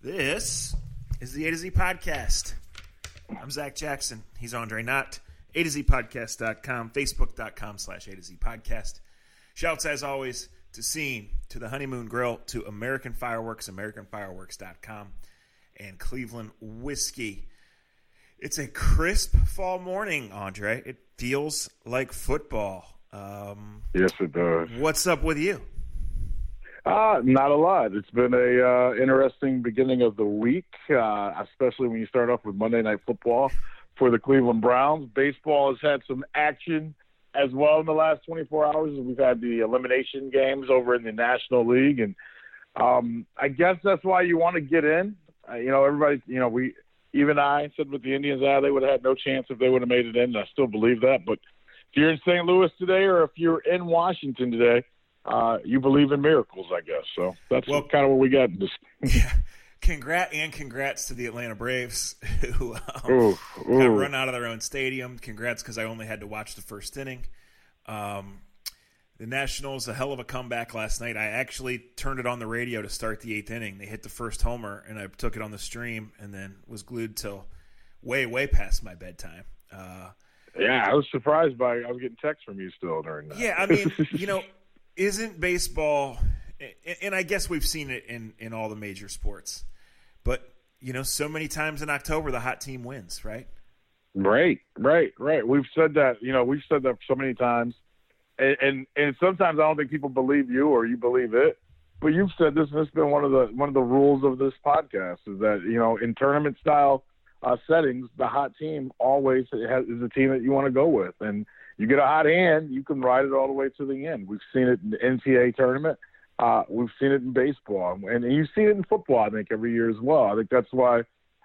This is the A to Z Podcast. I'm Zach Jackson. He's Andre Knott. A to Z Podcast.com, Facebook.com/A to Z Podcast. Shouts, as always, to Scene, to the Honeymoon Grill, to American Fireworks, AmericanFireworks.com, and Cleveland Whiskey. It's a crisp fall morning, Andre. It feels like football. Yes, it does. What's up with you? Not a lot. It's been a interesting beginning of the week, especially when you start off with Monday Night Football for the Cleveland Browns. Baseball has had some action as well in the last 24 hours. We've had the elimination games over in the National League, and I guess that's why you want to get in. Everybody, I said with the Indians, they would have had no chance if they would have made it in, and I still believe that. But if you're in St. Louis today or if you're in Washington today, you believe in miracles, I guess. So that's kind of what we got. Yeah. Congrats to the Atlanta Braves who got run out of their own stadium. Congrats, because I only had to watch the first inning. The Nationals, a hell of a comeback last night. I actually turned it on the radio to start the eighth inning. They hit the first homer, and I took it on the stream and then was glued till way, way past my bedtime. I was surprised I was getting texts from you still during that. Yeah, I mean, isn't baseball – and I guess we've seen it in all the major sports – but, so many times in October, the hot team wins, right? Right. We've said that, so many times. And sometimes I don't think people believe you or you believe it. But you've said this, and it's been one of the rules of this podcast is that, in tournament style settings, the hot team always is the team that you want to go with. And you get a hot hand, you can ride it all the way to the end. We've seen it in the NCAA tournament. We've seen it in baseball, and you've seen it in football, I think, every year as well. I think that's why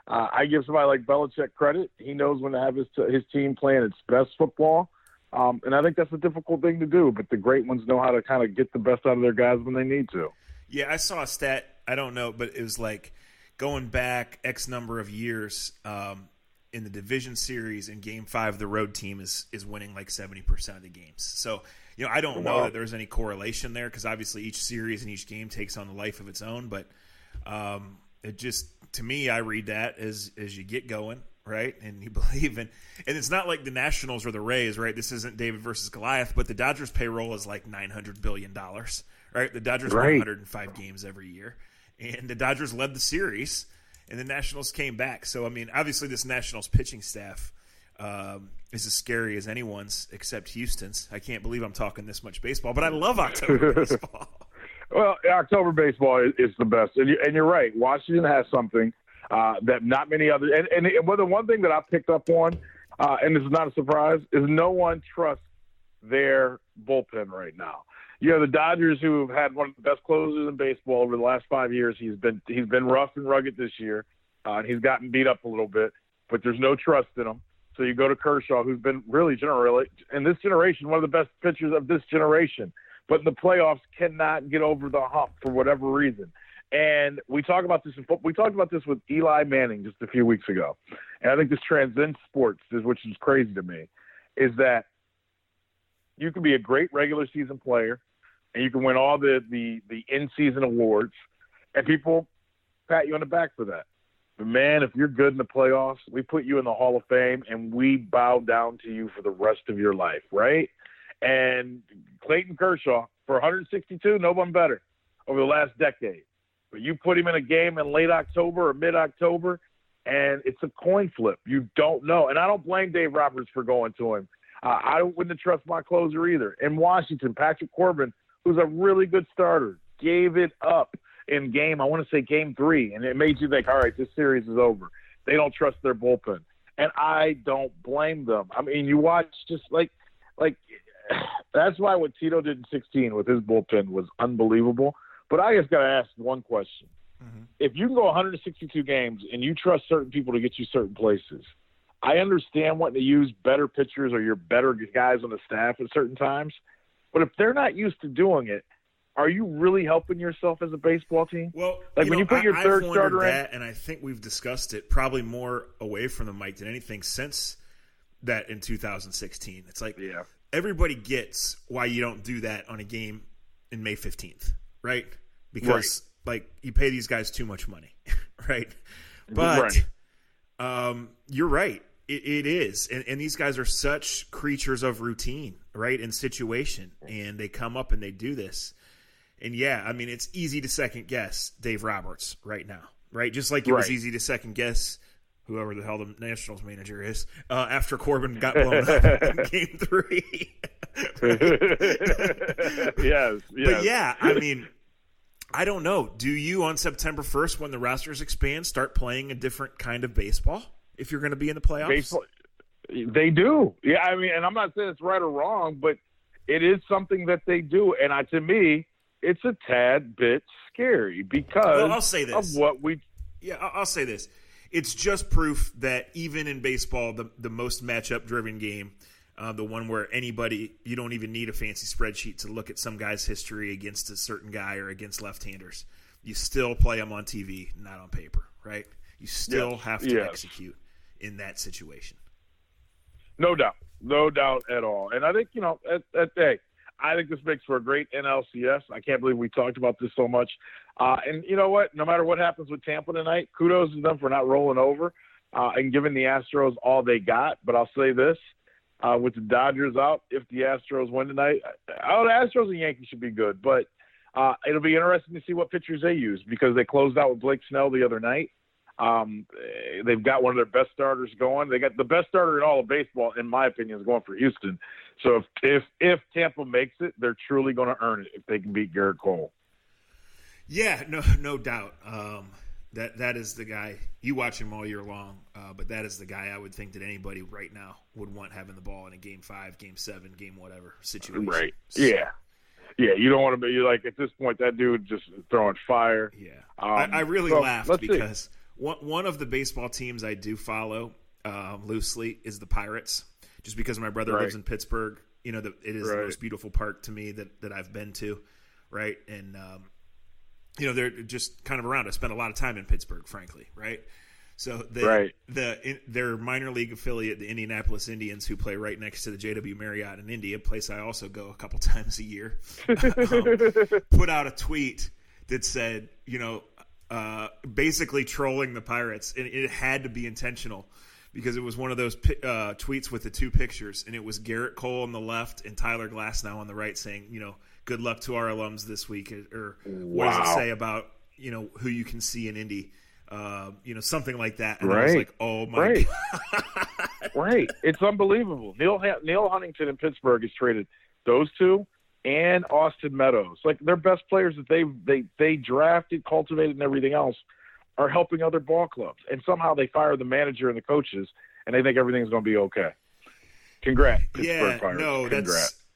I give somebody like Belichick credit. He knows when to have his team playing its best football, and I think that's a difficult thing to do, but the great ones know how to kind of get the best out of their guys when they need to. Yeah, I saw a stat, I don't know, but it was like going back X number of years in the division series in Game 5, the road team is winning like 70% of the games. So – I don't know that there's any correlation there because obviously each series and each game takes on a life of its own. But it just, to me, I read that as you get going, right? And you believe in – and it's not like the Nationals or the Rays, right? This isn't David versus Goliath, but the Dodgers' payroll is like $900 billion, right? The Dodgers win 105 games every year. And the Dodgers led the series, and the Nationals came back. So, I mean, obviously this Nationals pitching staff is as scary as anyone's except Houston's. I can't believe I'm talking this much baseball, but I love October baseball. Well, October baseball is the best. And you're right. Washington has something that not many others – and the one thing that I picked up on, and this is not a surprise, is no one trusts their bullpen right now. The Dodgers, who have had one of the best closers in baseball over the last 5 years, he's been rough and rugged this year, and he's gotten beat up a little bit, but there's no trust in him. So you go to Kershaw, who's been really in this generation, one of the best pitchers of this generation, but in the playoffs cannot get over the hump for whatever reason. And we talked about this with Eli Manning just a few weeks ago. And I think this transcends sports, which is crazy to me, is that you can be a great regular season player and you can win all the in-season awards, and people pat you on the back for that. But, man, if you're good in the playoffs, we put you in the Hall of Fame, and we bow down to you for the rest of your life, right? And Clayton Kershaw, for 162, no one better over the last decade. But you put him in a game in late October or mid-October, and it's a coin flip. You don't know. And I don't blame Dave Roberts for going to him. I wouldn't trust my closer either. In Washington, Patrick Corbin, who's a really good starter, gave it up in game 3, and it made you think, all right, this series is over. They don't trust their bullpen. And I don't blame them. I mean, you watch just like that's why what Tito did in 16 with his bullpen was unbelievable. But I just got to ask one question. Mm-hmm. If you can go 162 games and you trust certain people to get you certain places, I understand wanting to use better pitchers or your better guys on the staff at certain times. But if they're not used to doing it, are you really helping yourself as a baseball team? Well, when you put your third starter in, and I think we've discussed it probably more away from the mic than anything since that in 2016. It's like everybody gets why you don't do that on a game in May 15th, right? Because like you pay these guys too much money, right? But you're right. It is. And these guys are such creatures of routine, right, and situation. And they come up and they do this. And, yeah, I mean, it's easy to second-guess Dave Roberts right now, right? Just like it was easy to second-guess whoever the hell the Nationals manager is after Corbin got blown up in Game 3. Yes. But, yeah, I mean, I don't know. Do you, on September 1st, when the rosters expand, start playing a different kind of baseball if you're going to be in the playoffs? Baseball, they do. Yeah, I mean, and I'm not saying it's right or wrong, but it is something that they do. And to me, it's a tad bit scary because I'll say this. of what we – Yeah, I'll say this. It's just proof that even in baseball, the most matchup-driven game, the one where anybody – you don't even need a fancy spreadsheet to look at some guy's history against a certain guy or against left-handers. You still play them on TV, not on paper, right? You still have to execute in that situation. No doubt at all. And I think, I think this makes for a great NLCS. I can't believe we talked about this so much. And you know what? No matter what happens with Tampa tonight, kudos to them for not rolling over and giving the Astros all they got. But I'll say this, with the Dodgers out, if the Astros win tonight, the Astros and Yankees should be good. But it'll be interesting to see what pitchers they use because they closed out with Blake Snell the other night. They've got one of their best starters going. They got the best starter in all of baseball, in my opinion, is going for Houston. So if Tampa makes it, they're truly going to earn it if they can beat Garrett Cole. Yeah, no doubt. That is the guy. You watch him all year long, but that is the guy I would think that anybody right now would want having the ball in a Game 5, Game 7, Game whatever situation. Right. So, yeah. You don't want to be – you're like, at this point, that dude just throwing fire. Yeah. I really laughed because one of the baseball teams I do follow loosely is the Pirates, just because my brother lives in Pittsburgh. It is the most beautiful park to me that I've been to, right? And, they're just kind of around. I spent a lot of time in Pittsburgh, frankly, right? So their minor league affiliate, the Indianapolis Indians, who play right next to the JW Marriott in Indy, a place I also go a couple times a year, put out a tweet that said, basically trolling the Pirates, and it had to be intentional because it was one of those tweets with the two pictures, and it was Garrett Cole on the left and Tyler Glasnow on the right saying, good luck to our alums this week, or what does it say about, who you can see in Indy, something like that. And I was like, oh my God. Right. It's unbelievable. Neil Huntington in Pittsburgh has traded those two and Austin Meadows. Like, their best players that they drafted, cultivated, and everything else are helping other ball clubs. And somehow they fire the manager and the coaches, and they think everything's going to be okay. Congrats, Pittsburgh Pirates. No,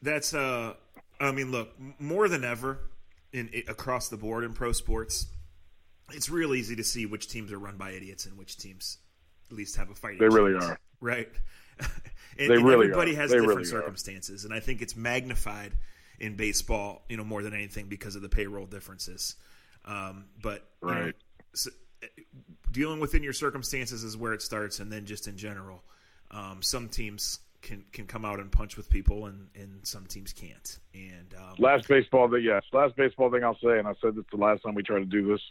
that's I mean, look, more than ever across the board in pro sports, it's real easy to see which teams are run by idiots and which teams at least have a fighting chance. They really are. Right? They really everybody are. has they different really circumstances, and I think it's magnified in baseball, more than anything because of the payroll differences. But dealing within your circumstances is where it starts, and then just in general, some teams can come out and punch with people, and some teams can't. And last baseball thing I'll say, and I said this the last time we tried to do this.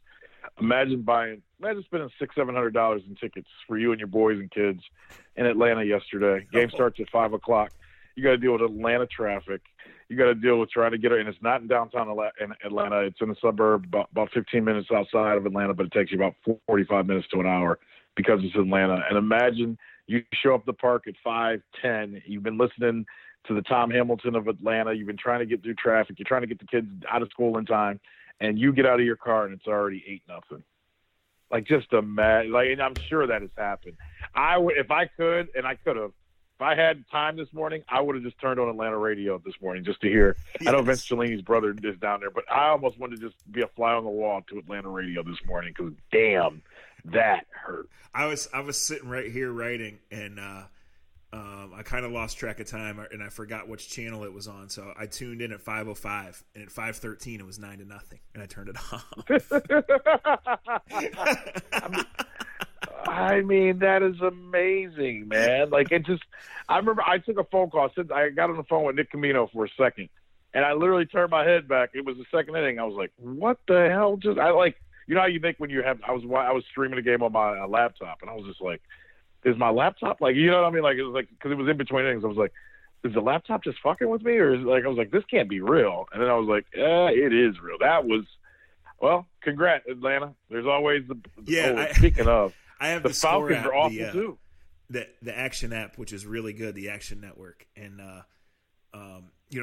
Imagine spending $600-700 in tickets for you and your boys and kids in Atlanta yesterday. Game starts at 5:00. You got to deal with Atlanta traffic. You got to deal with trying to get it, and it's not in downtown Atlanta. It's in a suburb about 15 minutes outside of Atlanta, but it takes you about 45 minutes to an hour because it's Atlanta. And imagine you show up at the park at 5:10. You've been listening to the Tom Hamilton of Atlanta. You've been trying to get through traffic. You're trying to get the kids out of school in time, and you get out of your car and it's already 8-0. Like, just imagine. Like, and I'm sure that has happened. If I could, and I could have. If I had time this morning, I would have just turned on Atlanta radio this morning just to hear. Yes. I know Vince Cellini's brother is down there, but I almost wanted to just be a fly on the wall to Atlanta radio this morning because, damn, that hurt. I was sitting right here writing, and I kind of lost track of time, and I forgot which channel it was on. So I tuned in at 5:05, and at 5:13 it was 9-0, and I turned it off. I mean, that is amazing, man. Like, it just – I remember I took a phone call. I got on the phone with Nick Camino for a second, and I literally turned my head back. It was the second inning. I was like, what the hell? you know how you think when you have, I was streaming a game on my laptop, and I was just like, is my laptop, like, you know what I mean? Like, it was like, because it was in between innings, I was like, is the laptop just fucking with me? Or is it like, I was like, this can't be real. And then I was like, it is real. That was, well, congrats, Atlanta. There's always speaking of, I have the Falcons are awful too. The Action app, which is really good, the Action Network. And,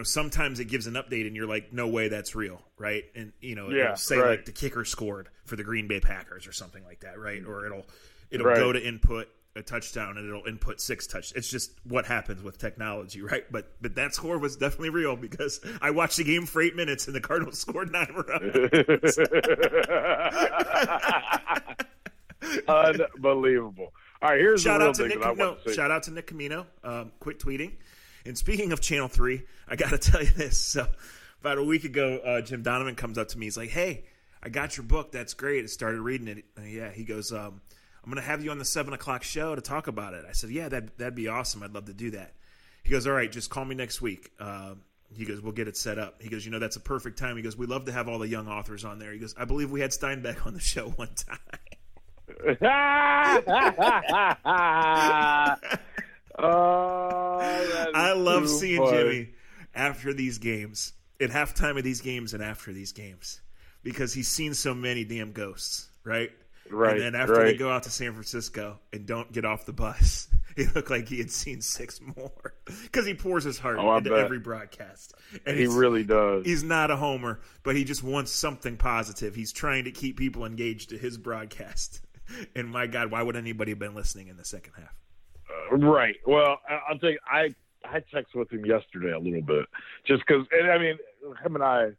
sometimes it gives an update and you're like, no way that's real, right? And, it'll say like the kicker scored for the Green Bay Packers or something like that, right? Or it'll go to input a touchdown and it'll input 6 touchdowns. It's just what happens with technology, right? But that score was definitely real because I watched the game for 8 minutes and the Cardinals scored 9 runs. Unbelievable. All right, here's shout the real out to thing Nick, that I want to say. Shout out to Nick Camino. Quit tweeting. And speaking of Channel 3, I got to tell you this. So about a week ago, Jim Donovan comes up to me. He's like, hey, I got your book. That's great. I started reading it. Yeah, he goes, I'm going to have you on the 7 o'clock show to talk about it. I said, yeah, that'd be awesome. I'd love to do that. He goes, all right, just call me next week. He goes, we'll get it set up. He goes, that's a perfect time. He goes, we love to have all the young authors on there. He goes, I believe we had Steinbeck on the show one time. I love seeing funny. Jimmy after these games, at halftime of these games and after these games, because he's seen so many damn ghosts, right? Right. And then after they go out to San Francisco and don't get off the bus, he looked like he had seen 6 more because he pours his heart into every broadcast. And he really does. He's not a homer, but he just wants something positive. He's trying to keep people engaged to his broadcast. And my God, why would anybody have been listening in the second half? Right. Well, I'll tell you, I texted with him yesterday a little bit, just because. And I mean, him and I.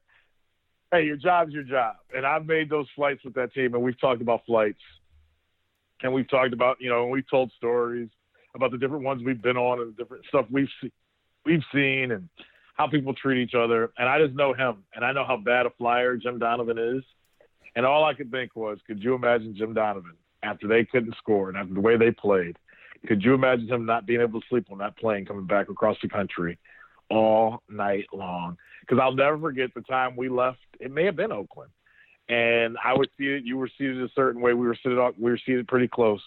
Hey, your job's your job, and I've made those flights with that team, and we've talked about flights, and we've talked about, we've told stories about the different ones we've been on and the different stuff we've seen, and how people treat each other. And I just know him, and I know how bad a flyer Jim Donovan is. And all I could think was, could you imagine Jim Donovan after they couldn't score and after the way they played? Could you imagine him not being able to sleep on that plane coming back across the country all night long? Because I'll never forget the time we left. It may have been Oakland, and I was seated. You were seated a certain way. We were seated pretty close,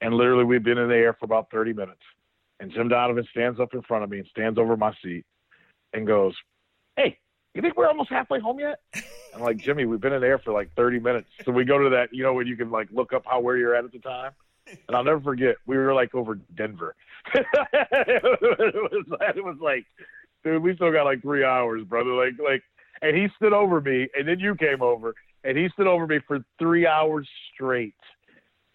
and literally we'd been in the air for about 30 minutes. And Jim Donovan stands up in front of me and stands over my seat and goes, "Hey, you think we're almost halfway home yet?" I'm like, "Jimmy, we've been in the air for like 30 minutes." So we go to that, when you can like look up where you're at the time. And I'll never forget, we were like over Denver. it was like, dude, we still got like 3 hours, brother. Like, and he stood over me, and then you came over, and he stood over me for 3 hours straight,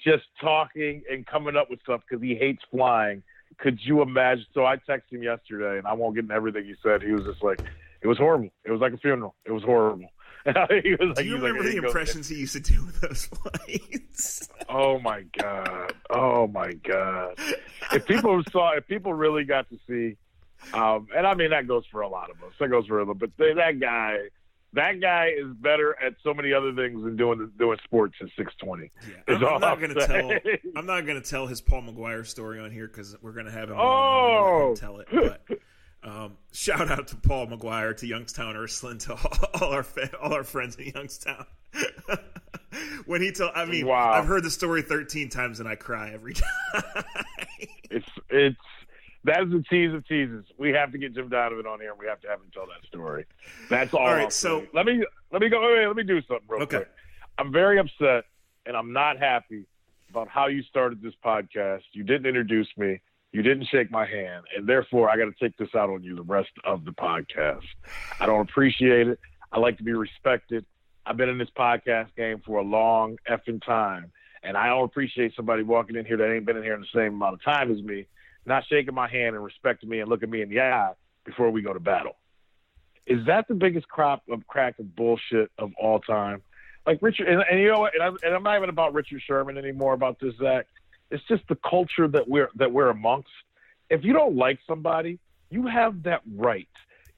just talking and coming up with stuff because he hates flying. Could you imagine? So I texted him yesterday, and I won't get into everything he said. He was just like, it was horrible. It was like a funeral. It was horrible. He was like, do you remember the impressions he used to do with those flights? Oh my God. If people really got to see, and I mean, that goes for a lot of us. That goes for but that guy is better at so many other things than doing sports at 620. Yeah. I'm not going to tell his Paul McGuire story on here because we're going to have him on tell it. But shout out to Paul McGuire, to Youngstown Ursuline, to all our friends in Youngstown. When he told, wow. I've heard the story 13 times and I cry every time. It's that is a tease of teases. We have to get Jim Donovan on here and we have to have him tell that story. That's all. All right, so let me go. Let me do something real quick. I'm very upset and I'm not happy about how you started this podcast. You didn't introduce me. You didn't shake my hand, and therefore I got to take this out on you the rest of the podcast. I don't appreciate it. I like to be respected. I've been in this podcast game for a long effing time, and I don't appreciate somebody walking in here that ain't been in here in the same amount of time as me, not shaking my hand and respecting me and looking me in the eye before we go to battle. Is that the biggest crack of bullshit of all time? Like Richard, and you know what? And I'm not even about Richard Sherman anymore about this, Zach. It's just the culture that we're amongst. If you don't like somebody, you have that right.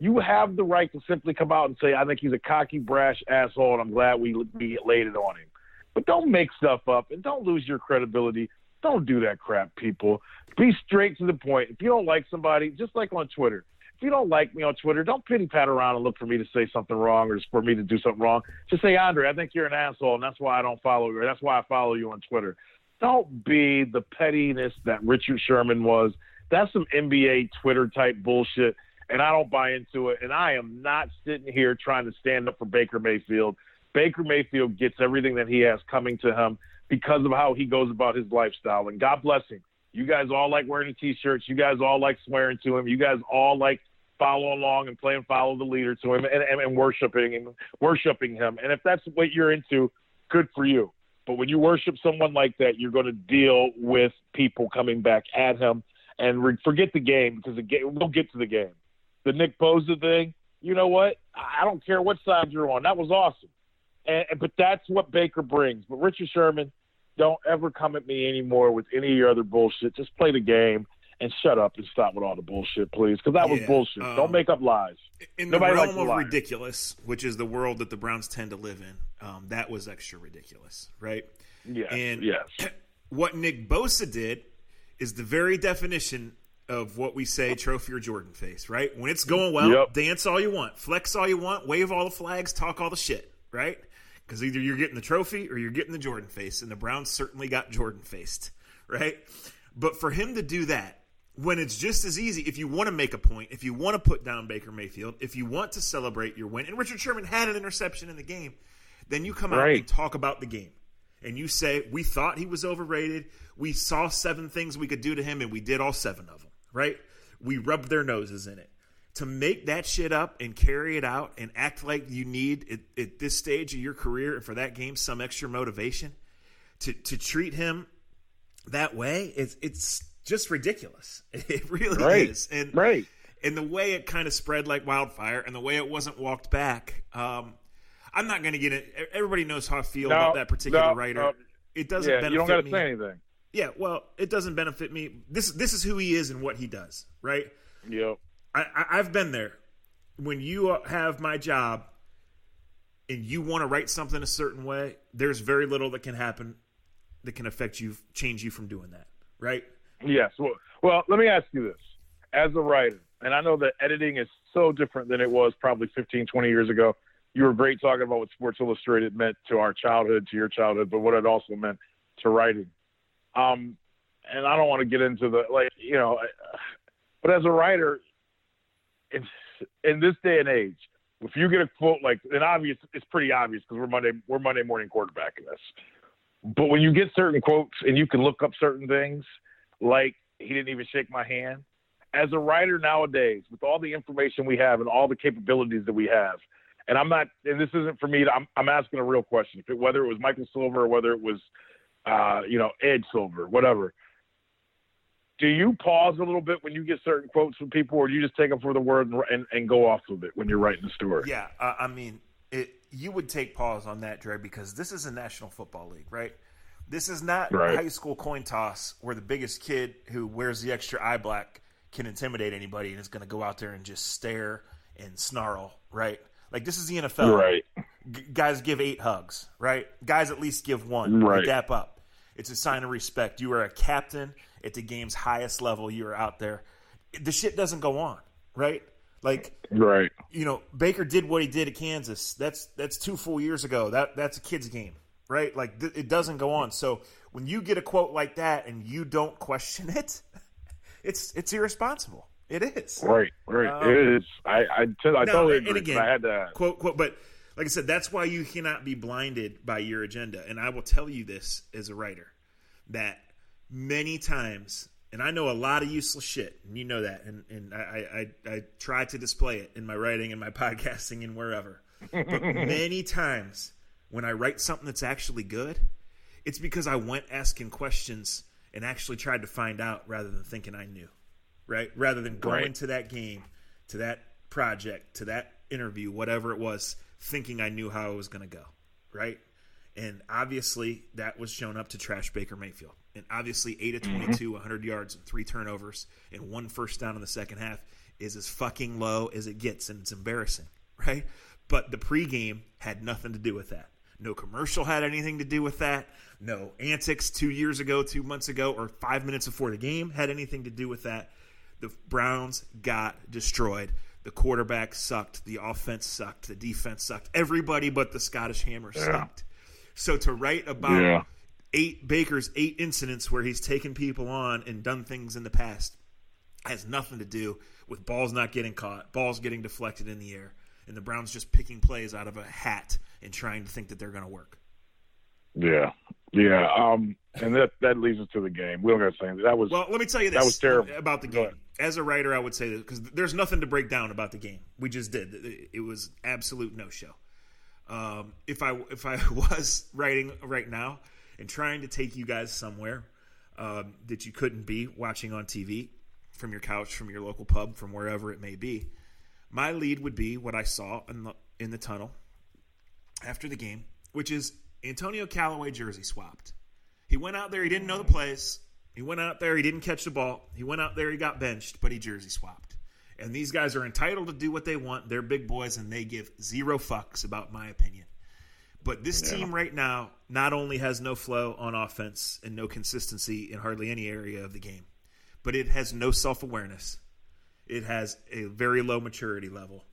You have the right to simply come out and say, I think he's a cocky, brash asshole, and I'm glad we laid it on him. But don't make stuff up, and don't lose your credibility. Don't do that crap, people. Be straight to the point. If you don't like somebody, just like on Twitter, if you don't like me on Twitter, don't pity pat around and look for me to say something wrong or for me to do something wrong. Just say, Andre, I think you're an asshole, and that's why I don't follow you, or that's why I follow you on Twitter. Don't be the pettiness that Richard Sherman was. That's some NBA Twitter type bullshit, and I don't buy into it. And I am not sitting here trying to stand up for Baker Mayfield. Baker Mayfield gets everything that he has coming to him because of how he goes about his lifestyle. And God bless him. You guys all like wearing the T-shirts. You guys all like swearing to him. You guys all like following along and playing follow the leader to him and worshiping him. And if that's what you're into, good for you. But when you worship someone like that, you're going to deal with people coming back at him. And forget the game, because we'll get to the game. The Nick Bosa thing, you know what? I don't care what side you're on. That was awesome. But that's what Baker brings. But Richard Sherman, don't ever come at me anymore with any of your other bullshit. Just play the game and shut up and stop with all the bullshit, please, because that was bullshit. Don't make up lies. In the realm of ridiculous, which is the world that the Browns tend to live in, that was extra ridiculous, right? Yes. And what Nick Bosa did is the very definition of what we say trophy or Jordan face, right? When it's going well, dance all you want, flex all you want, wave all the flags, talk all the shit, right? Because either you're getting the trophy or you're getting the Jordan face, and the Browns certainly got Jordan faced, right? But for him to do that, when it's just as easy, if you want to make a point, if you want to put down Baker Mayfield, if you want to celebrate your win, and Richard Sherman had an interception in the game, then you come out and talk about the game. And you say, we thought he was overrated. We saw 7 things we could do to him, and we did all 7 of them, right? We rubbed their noses in it. To make that shit up and carry it out and act like you need, at this stage of your career and for that game, some extra motivation, to treat him that way, it's just ridiculous. It really is. And the way it kind of spread like wildfire and the way it wasn't walked back, I'm not going to get it. Everybody knows how I feel about that particular writer. It doesn't benefit me. You don't got to say anything. Yeah, well, it doesn't benefit me. This is who he is and what he does, right? Yep. I've been there. When you have my job and you want to write something a certain way, there's very little that can happen that can affect you, change you from doing that, right? Yes. Well, let me ask you this. As a writer, and I know that editing is so different than it was probably 15, 20 years ago. You were great talking about what Sports Illustrated meant to our childhood, to your childhood, but what it also meant to writing. And I don't want to get into but as a writer, in this day and age, if you get a quote it's pretty obvious because we're Monday morning quarterbacking this. But when you get certain quotes and you can look up certain things, like he didn't even shake my hand. As a writer nowadays, with all the information we have and all the capabilities that we have, and this isn't for me. I'm asking a real question. Whether it was Michael Silver or whether it was, Ed Silver, whatever. Do you pause a little bit when you get certain quotes from people, or do you just take them for the word and go off of it when you're writing the story? Yeah, you would take pause on that, Dre, because this is a National Football League, right? This is not a high school coin toss where the biggest kid who wears the extra eye black can intimidate anybody and is going to go out there and just stare and snarl, right? Like, this is the NFL. Right. Guys give 8 hugs, right? Guys at least give 1. Right. Dap up. It's a sign of respect. You are a captain at the game's highest level. You are out there. The shit doesn't go on, right? Like, Baker did what he did at Kansas. That's 2 full years ago. That's a kid's game, right? Like, it doesn't go on. So when you get a quote like that and you don't question it, it's irresponsible. It is. Right. It is. I totally agree. And again, I had to quote, but like I said, that's why you cannot be blinded by your agenda. And I will tell you this as a writer, that many times, and I know a lot of useless shit, and you know that, and I try to display it in my writing and my podcasting and wherever. But many times when I write something that's actually good, it's because I went asking questions and actually tried to find out rather than thinking I knew, right? Rather than going to that game, to that project, to that interview, whatever it was, thinking I knew how it was going to go, right? And obviously that was shown up to trash Baker Mayfield. And obviously 8 of 22, 100 yards and 3 turnovers and 1 first down in the second half is as fucking low as it gets, and it's embarrassing, right? But the pregame had nothing to do with that. No commercial had anything to do with that. No antics 2 years ago, 2 months ago, or 5 minutes before the game had anything to do with that. The Browns got destroyed. The quarterback sucked. The offense sucked. The defense sucked. Everybody but the Scottish Hammer sucked. So to write about Baker's 8 incidents where he's taken people on and done things in the past has nothing to do with balls not getting caught, balls getting deflected in the air, and the Browns just picking plays out of a hat and trying to think that they're going to work. Yeah. And that leads us to the game. We don't got to say that was. Well, let me tell you this that was terrible. About the game. As a writer, I would say this because there's nothing to break down about the game. We just did. It was absolute no-show. If I was writing right now and trying to take you guys somewhere that you couldn't be watching on TV, from your couch, from your local pub, from wherever it may be, my lead would be what I saw in the tunnel after the game, which is Antonio Callaway jersey swapped. He went out there, he didn't know the plays. He went out there, he didn't catch the ball. He went out there, he got benched, but he jersey swapped. And these guys are entitled to do what they want. They're big boys, and they give zero fucks about my opinion. But this team right now not only has no flow on offense and no consistency in hardly any area of the game, but it has no self-awareness. It has a very low maturity level.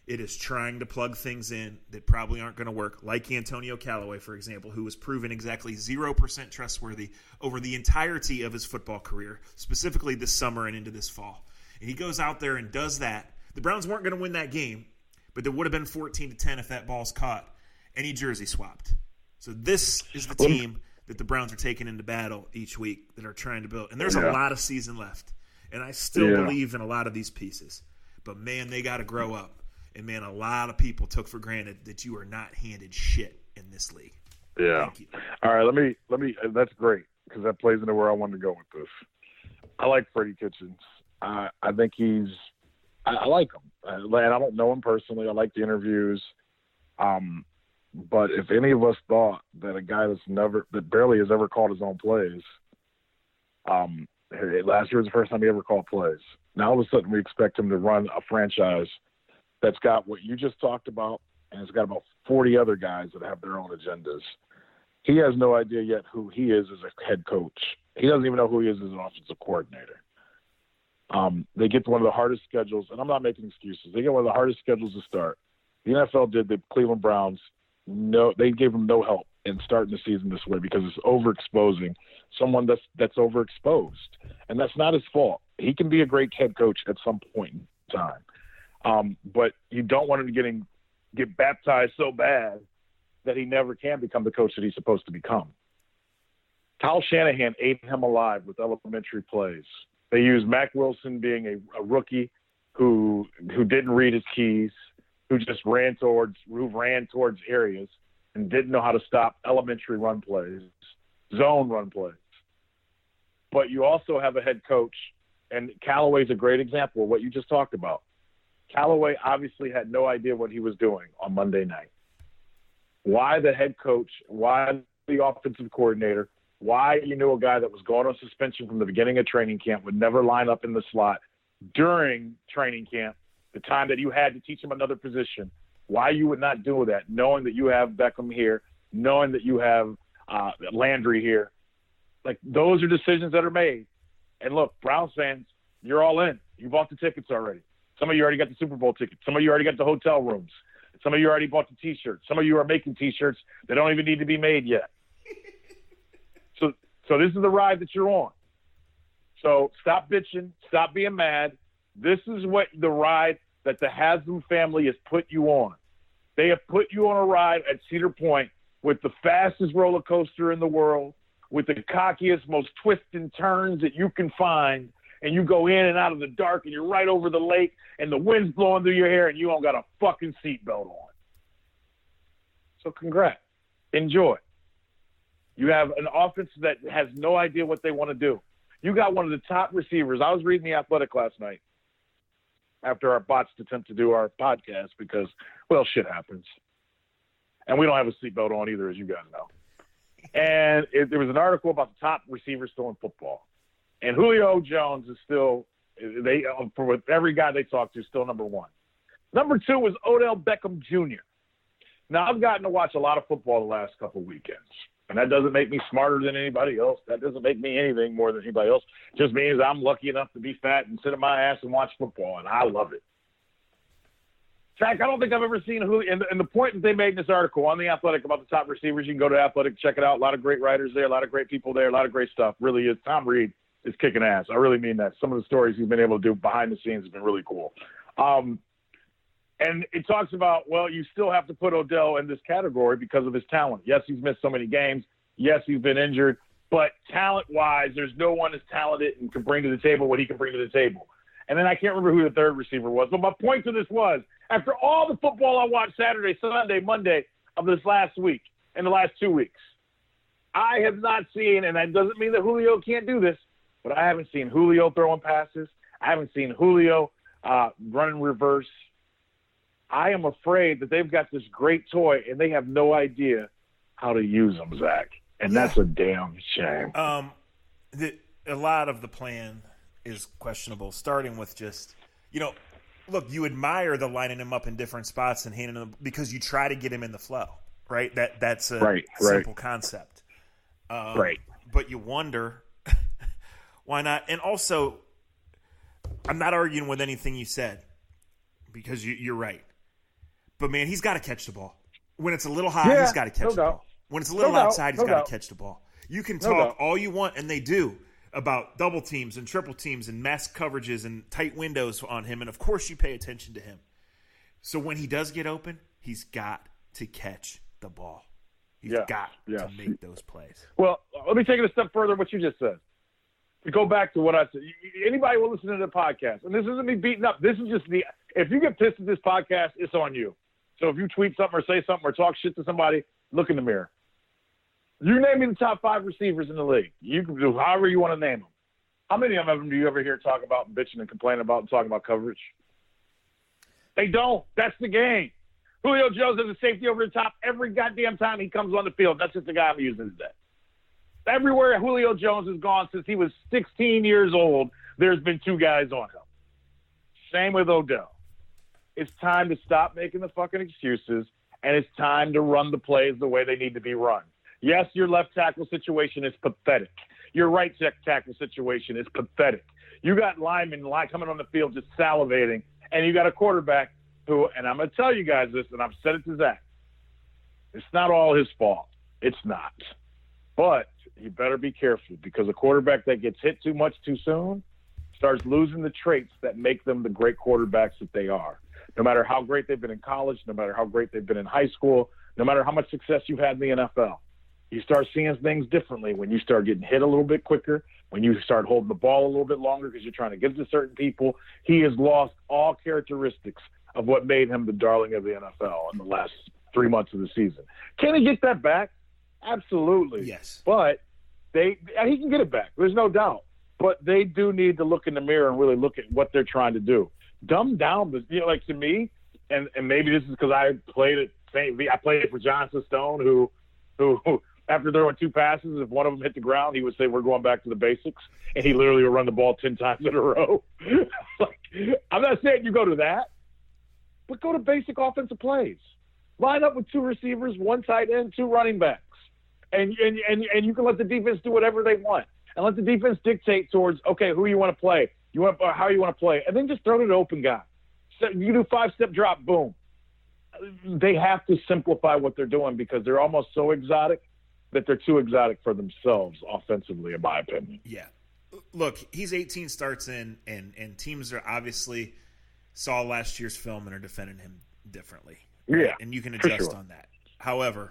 It is trying to plug things in that probably aren't going to work, like Antonio Callaway, for example, who was proven exactly 0% trustworthy over the entirety of his football career, specifically this summer and into this fall. And he goes out there and does that. The Browns weren't going to win that game, but there would have been 14-10 if that ball's caught, and he jersey swapped. So this is the team that the Browns are taking into battle each week that are trying to build. And there's a lot of season left, and I still believe in a lot of these pieces. But, man, they got to grow up. And, man, a lot of people took for granted that you are not handed shit in this league. Yeah. Thank you. All right, let me that's great because that plays into where I wanted to go with this. I like Freddie Kitchens. I think I like him. And I don't know him personally. I like the interviews. But if any of us thought that a guy that barely has ever called his own plays, last year was the first time he ever called plays. Now all of a sudden we expect him to run a franchise that's got what you just talked about, and it's got about 40 other guys that have their own agendas. He has no idea yet who he is as a head coach. He doesn't even know who he is as an offensive coordinator. They get to one of the hardest schedules, and I'm not making excuses. They get one of the hardest schedules to start. The NFL did the Cleveland Browns. They gave them no help in starting the season this way because it's overexposing someone that's overexposed, and that's not his fault. He can be a great head coach at some point in time, but you don't want him to get baptized so bad that he never can become the coach that he's supposed to become. Kyle Shanahan ate him alive with elementary plays. They used Mack Wilson being a rookie who didn't read his keys, who just ran towards areas and didn't know how to stop elementary run plays, zone run plays. But you also have a head coach, and Callaway's a great example of what you just talked about. Callaway obviously had no idea what he was doing on Monday night. Why the head coach, why the offensive coordinator, why you knew a guy that was going on suspension from the beginning of training camp would never line up in the slot during training camp, the time that you had to teach him another position, why you would not do that, knowing that you have Beckham here, knowing that you have Landry here. Like, those are decisions that are made. And look, Browns fans, you're all in. You bought the tickets already. Some of you already got the Super Bowl tickets. Some of you already got the hotel rooms. Some of you already bought the T-shirts. Some of you are making T-shirts that don't even need to be made yet. So this is the ride that you're on. So stop bitching. Stop being mad. This is what the ride that the Haslam family has put you on. They have put you on a ride at Cedar Point with the fastest roller coaster in the world, with the cockiest, most twists and turns that you can find, and you go in and out of the dark, and you're right over the lake, and the wind's blowing through your hair, and you don't got a fucking seatbelt on. So congrats. Enjoy. You have an offense that has no idea what they want to do. You got one of the top receivers. I was reading The Athletic last night after our botched attempt to do our podcast because, well, shit happens. And we don't have a seatbelt on either, as you guys know. And there was an article about the top receivers still in football. And Julio Jones is still, for every guy they talk to, still number one. Number two was Odell Beckham Jr. Now, I've gotten to watch a lot of football the last couple of weekends. And that doesn't make me smarter than anybody else. That doesn't make me anything more than anybody else. It just means I'm lucky enough to be fat and sit in my ass and watch football, and I love it. In fact, I don't think I've ever seen Julio. And the point that they made in this article on The Athletic about the top receivers, you can go to Athletic, check it out. A lot of great writers there, a lot of great people there, a lot of great stuff. Really is. Tom Reed is kicking ass. I really mean that. Some of the stories he's been able to do behind the scenes have been really cool. And it talks about, well, you still have to put Odell in this category because of his talent. Yes, he's missed so many games. Yes, he's been injured. But talent-wise, there's no one as talented and can bring to the table what he can bring to the table. And then I can't remember who the third receiver was. But my point to this was, after all the football I watched Saturday, Sunday, Monday of this last week, in the last 2 weeks, I have not seen, and that doesn't mean that Julio can't do this, but I haven't seen Julio throwing passes. I haven't seen Julio running reverse. I am afraid that they've got this great toy, and they have no idea how to use them, Zach. And that's a damn shame. A lot of the plan is questionable, starting with just, look, you admire the lining him up in different spots and handing him because you try to get him in the flow, right? That's a simple concept. Right. But you wonder why not. And also, I'm not arguing with anything you said because you're right. But, man, he's got to catch the ball. When it's a little high, he's got to catch the ball. When it's a little outside, he's got to catch the ball. You can talk all you want, and they do, about double teams and triple teams and mass coverages and tight windows on him. And, of course, you pay attention to him. So when he does get open, he's got to catch the ball. He's got to make those plays. Well, let me take it a step further what you just said. To go back to what I said. Anybody will listen to the podcast, and this isn't me beating up. This is just if you get pissed at this podcast, it's on you. So if you tweet something or say something or talk shit to somebody, look in the mirror. You name me the top 5 receivers in the league. You can do however you want to name them. How many of them do you ever hear talk about and bitching and complaining about and talking about coverage? They don't. That's the game. Julio Jones has a safety over the top every goddamn time he comes on the field. That's just the guy I'm using today. Everywhere Julio Jones has gone since he was 16 years old, there's been 2 guys on him. Same with Odell. It's time to stop making the fucking excuses, and it's time to run the plays the way they need to be run. Yes, your left tackle situation is pathetic. Your right tackle situation is pathetic. You got linemen coming on the field just salivating, and you got a quarterback who, and I'm going to tell you guys this, and I've said it to Zach, it's not all his fault. It's not. But you better be careful because a quarterback that gets hit too much too soon starts losing the traits that make them the great quarterbacks that they are. No matter how great they've been in college, no matter how great they've been in high school, no matter how much success you've had in the NFL, you start seeing things differently when you start getting hit a little bit quicker, when you start holding the ball a little bit longer because you're trying to get to certain people. He has lost all characteristics of what made him the darling of the NFL in the last 3 months of the season. Can he get that back? Absolutely. Yes. But he can get it back. There's no doubt. But they do need to look in the mirror and really look at what they're trying to do. Dumb down, like to me, and maybe this is because I played it for Johnson Stone, who after throwing 2 passes, if one of them hit the ground, he would say, "We're going back to the basics," and he literally would run the ball 10 times in a row. I'm not saying you go to that, but go to basic offensive plays. Line up with 2 receivers, 1 tight end, 2 running backs, and you can let the defense do whatever they want, and let the defense dictate towards who you want to play. How you want to play, and then just throw to the open guy. So you do 5-step drop, boom. They have to simplify what they're doing because they're almost so exotic that they're too exotic for themselves offensively, in my opinion. Yeah. Look, he's 18 starts in, and teams are obviously saw last year's film and are defending him differently. Right? Yeah, and you can adjust on that. However,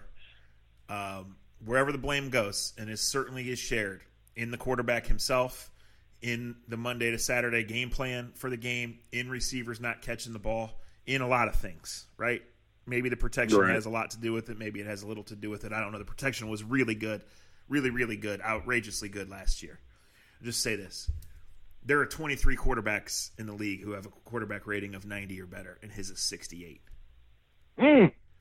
wherever the blame goes, and it certainly is shared in the quarterback himself, in the Monday to Saturday game plan for the game, in receivers not catching the ball, in a lot of things, right? Maybe the protection has a lot to do with it. Maybe it has a little to do with it. I don't know. The protection was really good, really, really good, outrageously good last year. I'll just say this. There are 23 quarterbacks in the league who have a quarterback rating of 90 or better, and his is 68.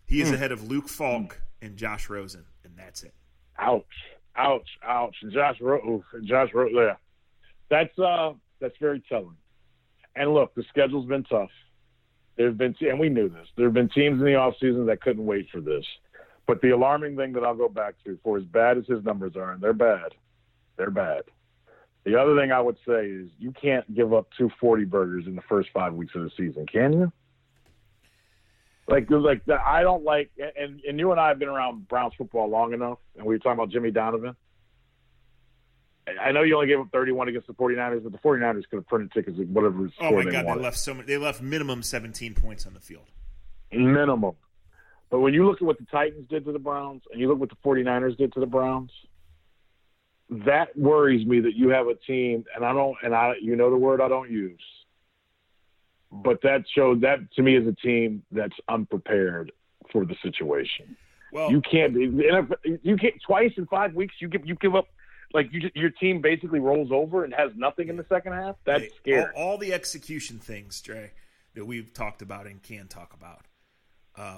He is ahead of Luke Falk and Josh Rosen, and that's it. Ouch. Josh Rosen, yeah. That's very telling. And look, the schedule's been tough. And we knew this. There have been teams in the offseason that couldn't wait for this. But the alarming thing that I'll go back to, for as bad as his numbers are, and they're bad, the other thing I would say is you can't give up 240 burgers in the first 5 weeks of the season, can you? Like I don't like, and you and I have been around Browns football long enough, and we were talking about Jimmy Donovan. I know you only gave up 31 against the 49ers, but the 49ers could have printed tickets at whatever score Oh, my they God, wanted. they left minimum 17 points on the field. Minimum. But when you look at what the Titans did to the Browns and you look what the 49ers did to the Browns, that worries me that you have a team, you know the word I don't use, but that to me is a team that's unprepared for the situation. Well, you can't twice in 5 weeks. You give up, like your team basically rolls over and has nothing in the second half. That's scary. All the execution things, Dre, that we've talked about and can talk about.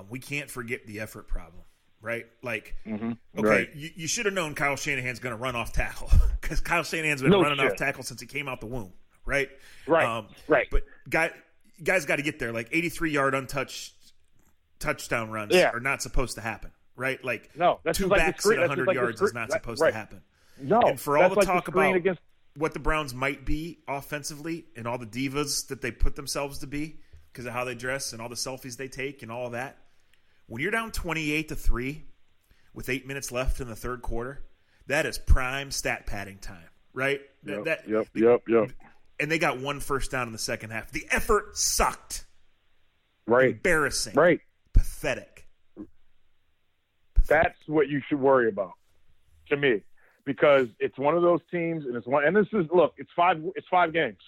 We can't forget the effort problem, right? Like, okay, right. You should have known Kyle Shanahan's going to run off tackle because Kyle Shanahan's been running off tackle since he came out the womb, right? Right, right. But guys got to get there. Like 83-yard untouched touchdown runs are not supposed to happen, right? Like no, that's two like backs at 100 yards is not supposed to happen. No, and for all the talk about against... what the Browns might be offensively and all the divas that they put themselves to be because of how they dress and all the selfies they take and all of that, when you're down 28-3 with 8 minutes left in the third quarter, that is prime stat padding time, right? Yep. And they got one first down in the second half. The effort sucked. Right. Embarrassing. Right. Pathetic. That's what you should worry about, to me, because it's one of those teams, and it's 5 games.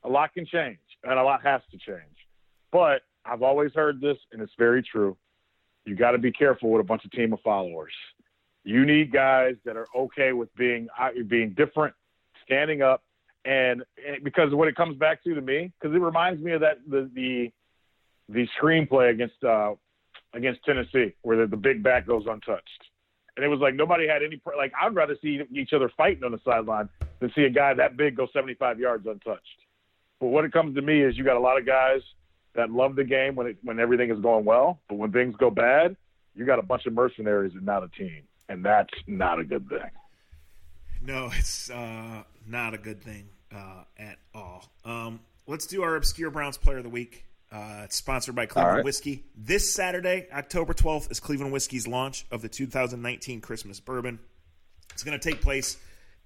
A lot can change, and a lot has to change. But I've always heard this, and it's very true. You got to be careful with a bunch of team of followers. You need guys that are okay with being different, standing up, and because what it comes back to me, because it reminds me of that the screenplay against Tennessee, where the big back goes untouched. And it was like nobody had any – like I'd rather see each other fighting on the sideline than see a guy that big go 75 yards untouched. But what it comes to me is you got a lot of guys that love the game when everything is going well, but when things go bad, you got a bunch of mercenaries and not a team, and that's not a good thing. No, it's not a good thing at all. Let's do our Obscure Browns Player of the Week. It's sponsored by Cleveland Whiskey. This Saturday, October 12th, is Cleveland Whiskey's launch of the 2019 Christmas Bourbon. It's going to take place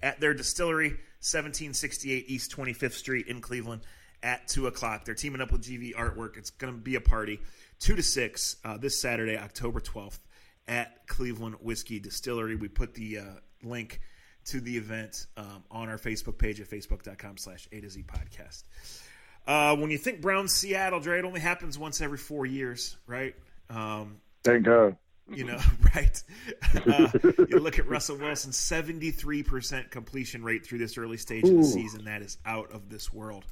at their distillery, 1768 East 25th Street in Cleveland at 2 o'clock. They're teaming up with GV Artwork. It's going to be a party, 2 to 6, this Saturday, October 12th, at Cleveland Whiskey Distillery. We put the link to the event on our Facebook page at facebook.com/A to Z podcast. When you think Browns Seattle, Dre, it only happens once every 4 years, right? Thank God. You know, right? You look at Russell Wilson, 73% completion rate through this early stage of the season. That is out of this world.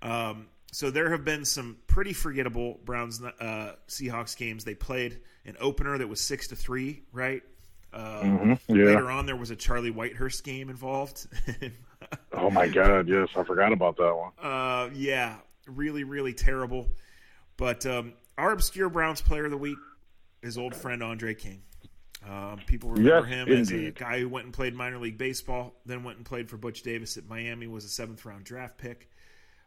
So there have been some pretty forgettable Browns Seahawks games. They played an opener that was 6-3, right? Later on, there was a Charlie Whitehurst game involved. Oh my God! Yes, I forgot about that one. Yeah, really, really terrible. But our Obscure Browns Player of the Week is old friend Andre King. People remember him as a guy who went and played minor league baseball, then went and played for Butch Davis at Miami, was a 7th-round draft pick,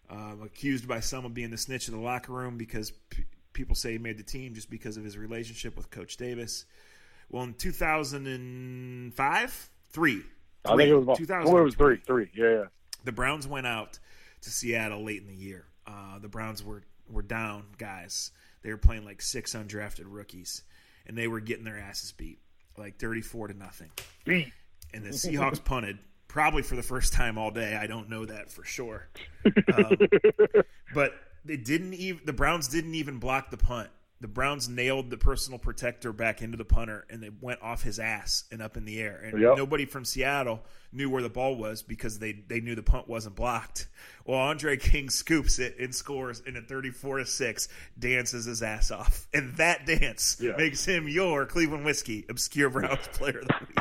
accused by some of being the snitch of the locker room because people say he made the team just because of his relationship with Coach Davis. Well, in 2005? I think it was 3. Yeah. The Browns went out to Seattle late in the year. The Browns were down guys. They were playing like 6 undrafted rookies, and they were getting their asses beat, like 34-0. And the Seahawks punted, probably for the first time all day. I don't know that for sure. But the Browns didn't even block the punt. The Browns nailed the personal protector back into the punter, and they went off his ass and up in the air. And nobody from Seattle knew where the ball was because they knew the punt wasn't blocked. Well, Andre King scoops it and scores in a 34-6, dances his ass off. And that dance makes him your Cleveland Whiskey Obscure Browns Player of the Week.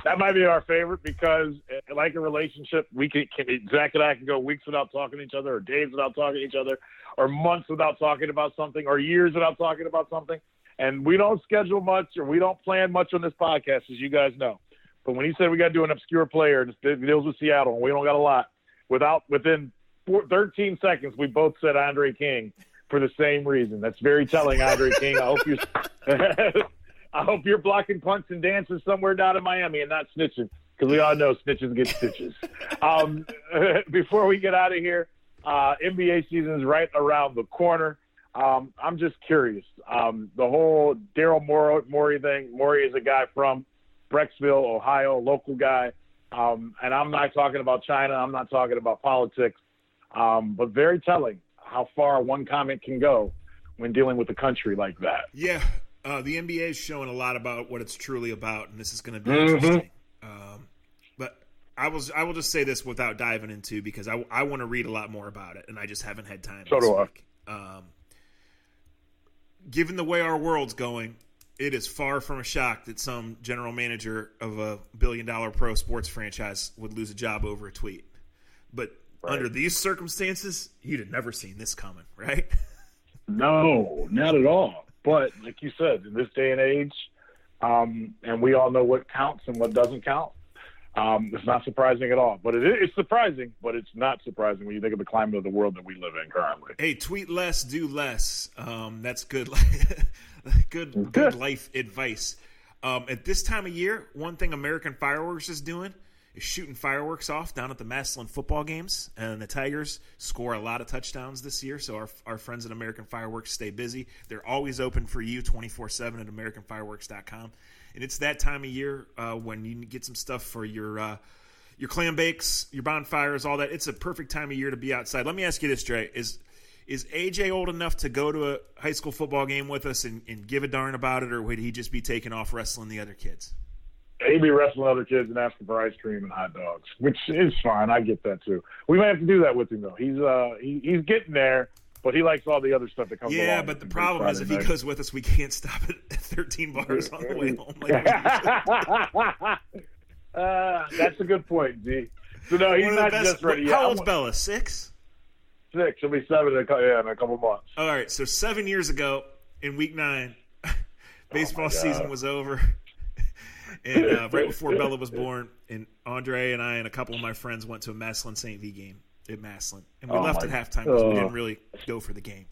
That might be our favorite because like a relationship. Zach and I can go weeks without talking to each other, or days without talking to each other, or months without talking about something, or years without talking about something. And we don't schedule much, or we don't plan much on this podcast, as you guys know. But when he said we got to do an obscure player, and it deals with Seattle, and we don't got a lot, within 13 seconds, we both said Andre King for the same reason. That's very telling, Andre King. I hope you're blocking punts and dances somewhere down in Miami and not snitching, because we all know snitches get stitches. Before we get out of here, NBA season is right around the corner. I'm just curious. The whole Daryl Morey thing. Morey is a guy from Brecksville, Ohio, local guy. And I'm not talking about China. I'm not talking about politics. But very telling how far one comment can go when dealing with a country like that. Yeah. The NBA is showing a lot about what it's truly about, and this is going to be interesting. But I will just say this without diving into, because I want to read a lot more about it, and I just haven't had time this week. Given the way our world's going, it is far from a shock that some general manager of a billion-dollar pro sports franchise would lose a job over a tweet. But under these circumstances, you'd have never seen this coming, right? No, not at all. But like you said, in this day and age, and we all know what counts and what doesn't count, it's not surprising at all. But it's surprising, but it's not surprising when you think of the climate of the world that we live in currently. Hey, tweet less, do less. That's good. good life advice. At this time of year, one thing American Fireworks is doing is shooting fireworks off down at the Massillon football games, and the Tigers score a lot of touchdowns this year, so our friends at American Fireworks stay busy. They're always open for you 24/7 at AmericanFireworks.com, and it's that time of year when you get some stuff for your clam bakes, your bonfires, all that. It's a perfect time of year to be outside. Let me ask you this, Dre. Is AJ old enough to go to a high school football game with us and give a darn about it, or would he just be taking off wrestling the other kids? He'd be wrestling other kids and asking for ice cream and hot dogs, which is fine. I get that too. We might have to do that with him though. He's getting there, but he likes all the the stuff that comes along. Yeah, but the problem is if he goes with us, we can't stop at 13 bars on the way home. That's a good point, D. So no, he's not just ready. How old's Bella? 6? 6. She'll be 7 in a couple months. All right, so 7 years ago in week 9, baseball season was over. And right before Bella was born, and Andre and I and a couple of my friends went to a Massillon St. V game at Massillon. And we left at halftime because we didn't really go for the game.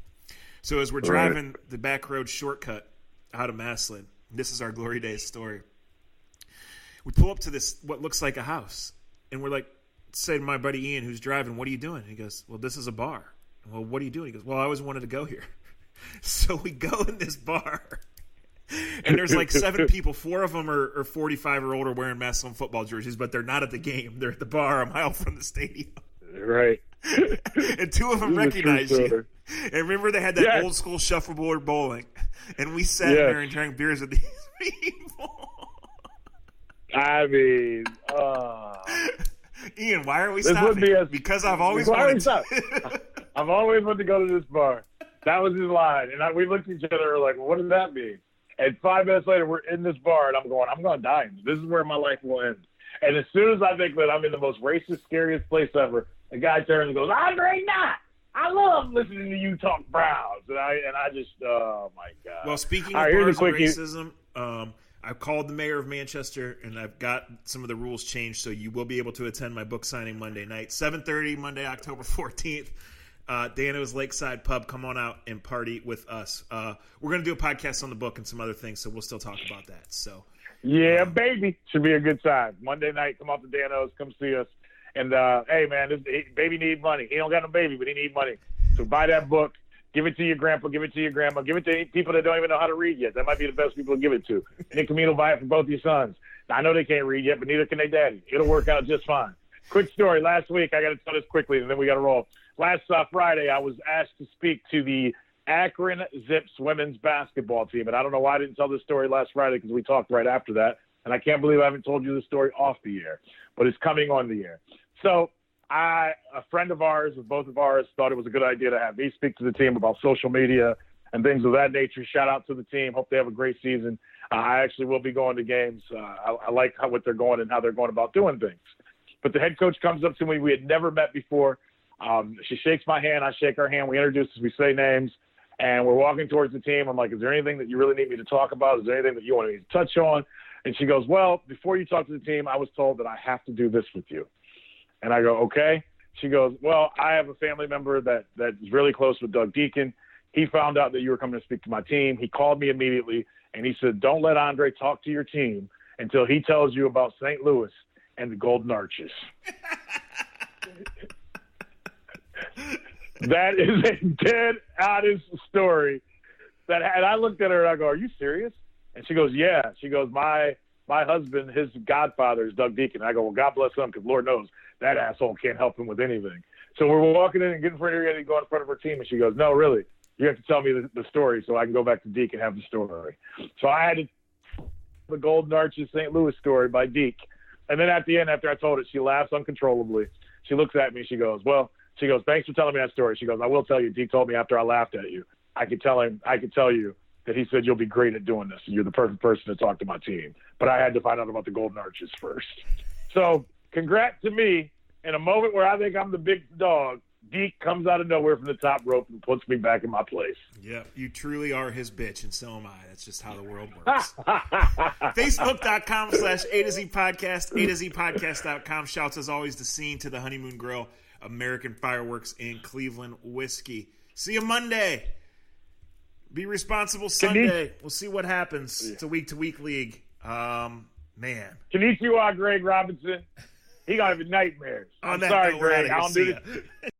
So as we're driving the back road shortcut out of Massillon, this is our Glory Days story. We pull up to this, what looks like a house. And we're like, say to my buddy Ian, who's driving, what are you doing? And he goes, well, this is a bar. Well, what are you doing? He goes, well, I always wanted to go here. So we go in this bar. And there's like 7 people. 4 of them are 45 or older wearing Massillon football jerseys, but they're not at the game. They're at the bar a mile from the stadium. Right. And 2 of them recognize you. And remember they had that old school shuffleboard bowling. And we sat there and drank beers with these people. I mean, Ian, why are we stopping? Because I've always wanted to. I've always wanted to go to this bar. That was his line. And we looked at each other like, well, what does that mean? And 5 minutes later, we're in this bar, and I'm going to die. This is where my life will end. And as soon as I think that I'm in the most racist, scariest place ever, the guy turns and goes, Andre Knott, I love listening to you talk Browns. And I just, oh, my God. Well, speaking of bars and racism, I've called the mayor of Manchester, and I've got some of the rules changed, so you will be able to attend my book signing Monday night, 7:30, Monday, October 14th. Dano's Lakeside Pub. Come on out and party with us. We're going to do a podcast on the book and some other things, so we'll still talk about that. So, yeah, baby. Should be a good time. Monday night, come out to Dano's. Come see us. And, hey, man, baby need money. He don't got no baby, but he need money. So buy that book. Give it to your grandpa. Give it to your grandma. Give it to people that don't even know how to read yet. That might be the best people to give it to. Nick Camino buy it for both your sons. Now, I know they can't read yet, but neither can their daddy. It'll work out just fine. Quick story. Last week, I got to tell this quickly, and then we got to roll. Last Friday, I was asked to speak to the Akron Zips women's basketball team. And I don't know why I didn't tell this story last Friday because we talked right after that. And I can't believe I haven't told you the story off the air. But it's coming on the air. So a friend of ours, both of ours, thought it was a good idea to have me speak to the team about social media and things of that nature. Shout out to the team. Hope they have a great season. I actually will be going to games. I like what they're going and how they're going about doing things. But the head coach comes up to me. We had never met before. She shakes my hand. I shake her hand. We introduce us. We say names. And we're walking towards the team. I'm like, is there anything that you really need me to talk about? Is there anything that you want me to touch on? And she goes, well, before you talk to the team, I was told that I have to do this with you. And I go, okay. She goes, well, I have a family member that is really close with Doug Deacon. He found out that you were coming to speak to my team. He called me immediately, and he said, don't let Andre talk to your team until he tells you about St. Louis and the Golden Arches. That is a dead honest story. And I looked at her and I go, are you serious? And she goes, yeah. She goes, my husband, his godfather is Doug Deacon. I go, well, God bless him, because Lord knows that asshole can't help him with anything. So we're walking in and getting ready to go in front of her team, and she goes, no, really, you have to tell me the story so I can go back to Deke and have the story. So I had to the Golden Arches St. Louis story by Deke. And then at the end, after I told it, she laughs uncontrollably. She looks at me. She goes, thanks for telling me that story. She goes, I will tell you, Deke told me after I laughed at you, I could tell you that he said you'll be great at doing this. You're the perfect person to talk to my team. But I had to find out about the Golden Arches first. So congrats to me. In a moment where I think I'm the big dog, Deke comes out of nowhere from the top rope and puts me back in my place. Yeah, you truly are his bitch, and so am I. That's just how the world works. Facebook.com/A to Z Podcast, A to Z Podcast.com. Shouts as always to Scene, to the Honeymoon Grill, American Fireworks, and Cleveland Whiskey. See you Monday. Be responsible Sunday. We'll see what happens. It's a week-to-week league. Man. Konnichiwa, Greg Robinson. He got nightmares. I'm sorry, Greg. I don't do this.